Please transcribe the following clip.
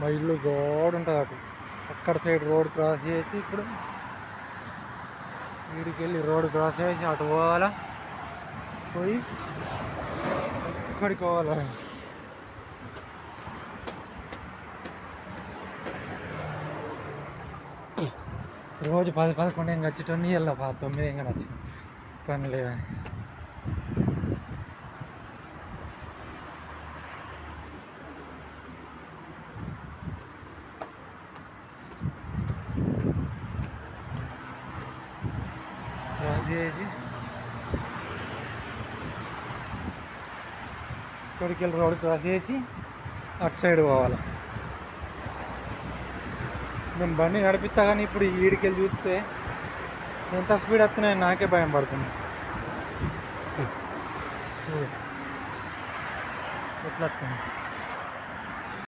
మా ఇల్లు గోడ ఉంటుంది అటు అక్కడ సైడ్ రోడ్ క్రాస్ చేసి ఇప్పుడు వీడికి వెళ్ళి రోడ్ క్రాస్ చేసి అటు పోవాలా, పోయి ఇక్కడికి పోవాలా. రోజు 10-11 ఏం వచ్చేటోని వెళ్ళా 9 ఏం నచ్చింది పని లేదని. క్రాస్ చేసి ఇక్కడికి వెళ్ళి రోడ్ క్రాస్ చేసి అటు సైడ్ పోవాలి. నేను బండి నడిపిస్తా కానీ ఇప్పుడు ఈడికి వెళ్ళి చూస్తే ఎంత స్పీడ్ వస్తున్నాయని నాకే భయం పడుతుంది. ఎట్లా వస్తున్నాయి